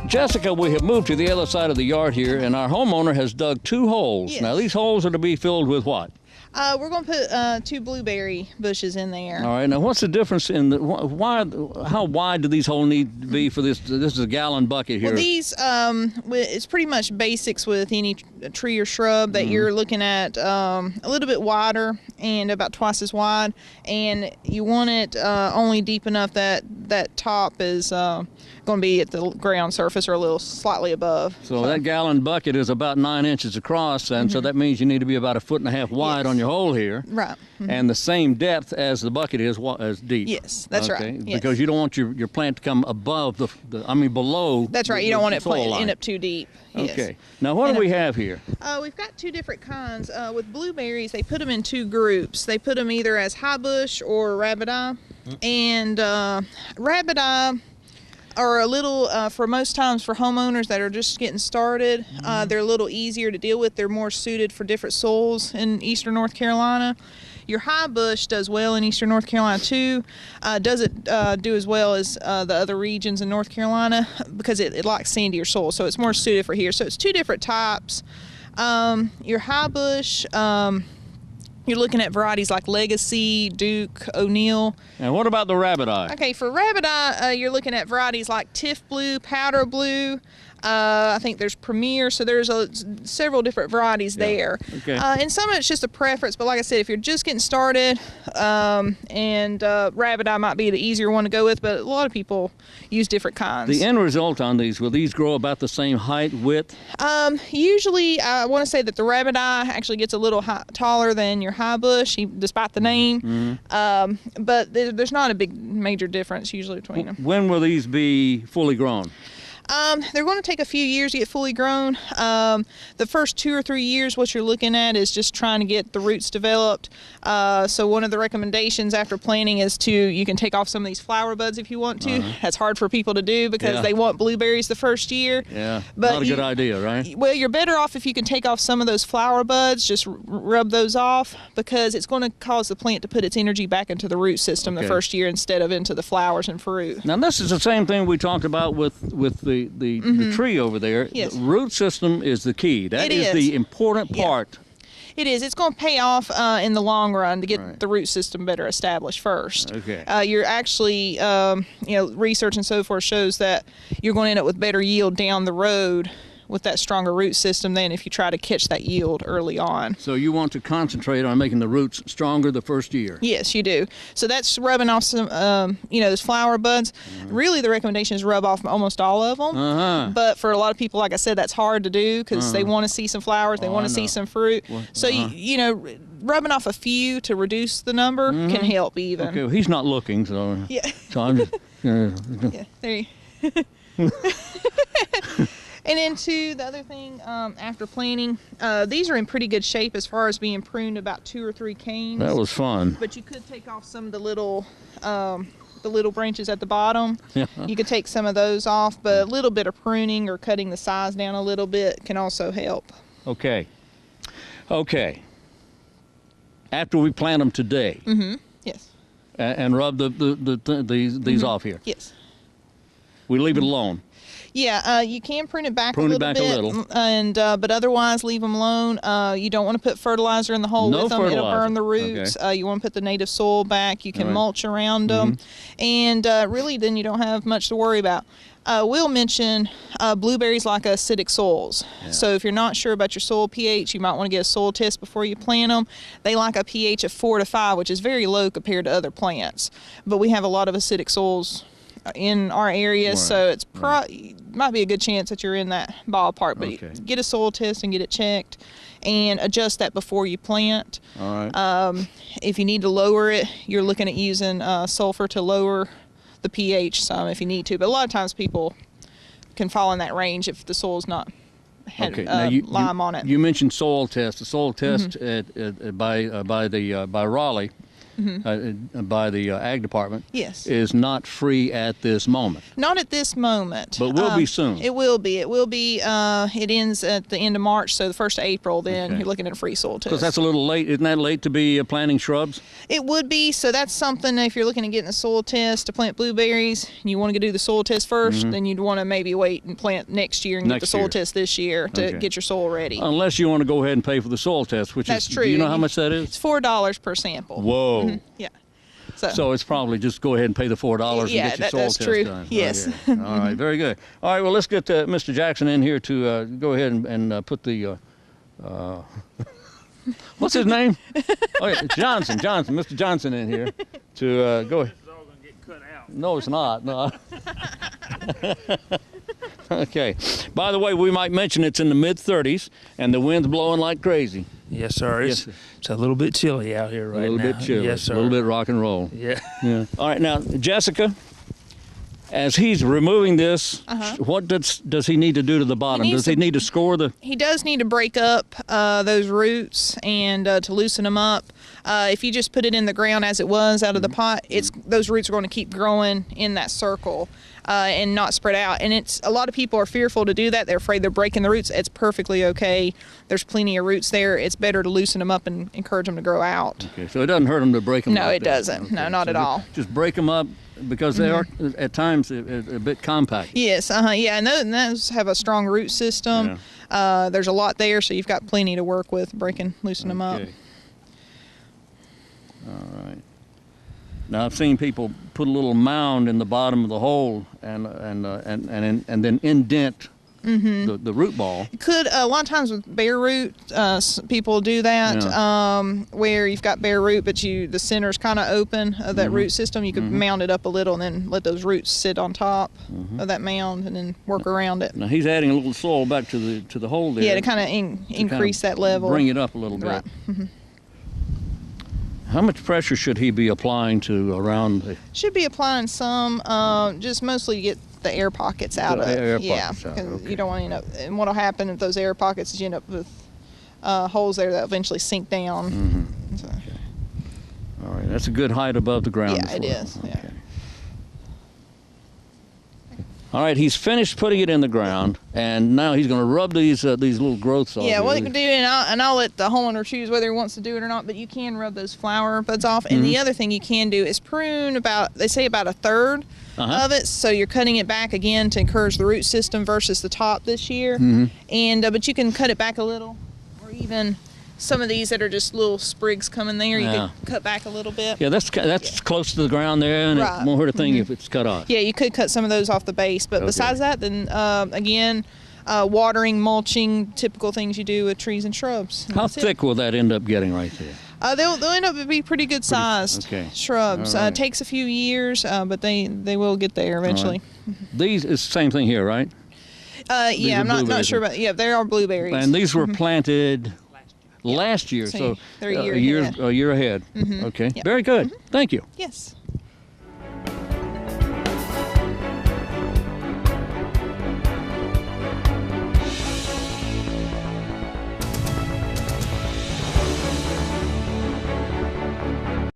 Jessica, we have moved to the other side of the yard here, and our homeowner has dug 2 holes. Yes. Now, these holes are to be filled with what? We're going to put 2 blueberry bushes in there. All right. Now, what's the difference in the why? How wide do these holes need to be for this? This is a gallon bucket here. Well, these it's pretty much basics with any tree or shrub that you're looking at. A little bit wider and about twice as wide, and you want it only deep enough that that top is going to be at the ground surface or a little slightly above. So that gallon bucket is about 9 inches across, and so that means you need to be about 1.5 feet wide on your hole here. Right. And the same depth as the bucket is as deep. Yes, that's right. Yes. Because you don't want your plant to come above below. That's right. You don't want it to end up too deep. Yes. Okay. Now, what do we have here? We've got 2 different kinds. With blueberries, they put them in 2 groups. They put them either as high bush or rabbit eye. And rabbit eye are a little, for most times for homeowners that are just getting started, they're a little easier to deal with. They're more suited for different soils in eastern North Carolina. Your high bush does well in eastern North Carolina too. Doesn't do as well as the other regions in North Carolina because it likes sandier soil, so it's more suited for here. So it's 2 different types. Your high bush, you're looking at varieties like Legacy, Duke, O'Neill. And what about the rabbit eye? Okay, for rabbit eye, you're looking at varieties like Tiff Blue, Powder Blue. I think there's Premier, so there's several different varieties there. Okay. And some of it's just a preference, but like I said, if you're just getting started, and rabbit eye might be the easier one to go with, but a lot of people use different kinds. The end result on these, will these grow about the same height, width? Usually, I want to say that the rabbit eye actually gets a little taller than your high bush, despite the name. But there's not a big major difference usually between them. When will these be fully grown? They're going to take a few years to get fully grown. The first 2 or 3 years, what you're looking at is just trying to get the roots developed. So one of the recommendations after planting is you can take off some of these flower buds if you want to. That's hard for people to do because they want blueberries the first year. Yeah, but not a good idea, right? Well, you're better off if you can take off some of those flower buds, just rub those off, because it's going to cause the plant to put its energy back into the root system the first year instead of into the flowers and fruit. Now, this is the same thing we talked about with the tree over there. Yes. The root system is the key. That is the important part. It is. It's going to pay off in the long run to get the root system better established first. Okay. You're actually, research and so forth shows that you're going to end up with better yield down the road with that stronger root system than if you try to catch that yield early on. So you want to concentrate on making the roots stronger the first year? Yes, you do. So that's rubbing off some, those flower buds. Really, the recommendation is rub off almost all of them. But for a lot of people, like I said, that's hard to do because they want to see some flowers, they want to see some fruit. Well, so, rubbing off a few to reduce the number can help even. Okay, well, he's not looking, so, so I'm just... Yeah, there you And then too, the other thing, after planting, these are in pretty good shape as far as being pruned about 2 or 3 canes. That was fun. But you could take off some of the little branches at the bottom. Yeah. You could take some of those off, but a little bit of pruning or cutting the size down a little bit can also help. Okay. Okay. After we plant them today. Yes. And rub these off here. Yes. We leave it alone. Yeah, you can prune it back a little bit, and but otherwise leave them alone. You don't want to put fertilizer in the hole with them; it'll burn the roots. Okay. You want to put the native soil back. You can mulch around them, and really, then you don't have much to worry about. We'll mention blueberries like acidic soils. Yeah. So if you're not sure about your soil pH, you might want to get a soil test before you plant them. They like a pH of 4 to 5, which is very low compared to other plants. But we have a lot of acidic soils in our area, so it's might be a good chance that you're in that ballpark, but get a soil test and get it checked and adjust that before you plant. All right. If you need to lower it, you're looking at using sulfur to lower the pH some if you need to, but a lot of times people can fall in that range if the soil's not had lime on it. You mentioned soil test. The soil test by Raleigh by the Ag Department, yes, is not free at this moment. Not at this moment. But will be soon. It will be. It will be. It ends at the end of March, so the 1st of April, then you're looking at a free soil test. Because that's a little late. Isn't that late to be planting shrubs? It would be. So that's something, if you're looking at getting a soil test to plant blueberries, and you want to do the soil test first, then you'd want to maybe wait and plant next year and get the soil test this year to get your soil ready. Unless you want to go ahead and pay for the soil test, which that's is, true. Do you know how much that is? It's $4 per sample. Whoa. Yeah. So it's probably just go ahead and pay the $4 and get your soil that's test true. done. Yes. Okay. All right, very good. All right, well, let's get Mr. Jackson in here to go ahead and put the, what's his name? Oh, yeah, Johnson, Mr. Johnson in here to go ahead. It's all going to get cut out. No, it's not. No. Okay. By the way, we might mention it's in the mid-30s and the wind's blowing like crazy. Yes, sir. Yes, sir. It's a little bit chilly out here right now. A little bit chilly. Yes, sir. A little bit rock and roll. Yeah. Yeah. All right, now, Jessica, as he's removing this, what does he need to do to the bottom? Does he need to score the... He does need to break up those roots and to loosen them up. If you just put it in the ground as it was out of the pot, those roots are going to keep growing in that circle and not spread out. And a lot of people are fearful to do that. They're afraid they're breaking the roots. It's perfectly okay. There's plenty of roots there. It's better to loosen them up and encourage them to grow out. Okay, so it doesn't hurt them to break them up? No, it doesn't. Okay. No, not at all. Just break them up because they are at times a bit compact. Yes, yeah, and those have a strong root system. Yeah. There's a lot there, so you've got plenty to work with, loosen them up. All right. Now I've seen people put a little mound in the bottom of the hole and then indent the root ball. You could a lot of times with bare root, people do that where you've got bare root, but the center's kind of open of that root system. You could mound it up a little and then let those roots sit on top of that mound and then work around it. Now he's adding a little soil back to the hole there. Yeah, to kind of increase that level. Bring it up a little bit. Right. How much pressure should he be applying to around the... Should be applying some, just mostly get the air pockets out of it. Because you don't want to end up... And what will happen if those air pockets is you end up with holes there that eventually sink down. So. Okay. All right, that's a good height above the ground. Yeah, it is. Okay. Yeah. All right, he's finished putting it in the ground, and now he's going to rub these little growths off. Yeah, what he can do, and I'll let the homeowner choose whether he wants to do it or not, but you can rub those flower buds off. And the other thing you can do is prune they say about a third of it, so you're cutting it back again to encourage the root system versus the top this year. And but you can cut it back a little, or even some of these that are just little sprigs coming there, you can cut back a little bit. Yeah, that's close to the ground there, and it won't hurt a thing if it's cut off. Yeah, you could cut some of those off the base, but besides that, then again, watering, mulching, typical things you do with trees and shrubs. And how thick will that end up getting right there? They'll end up to be pretty good sized shrubs. It takes a few years, but they will get there eventually. These is the same thing here, right? Yeah, I'm not sure about. Yeah, they are blueberries. And these were planted last year, so they're a year ahead. Okay, very good. Thank you. Yes.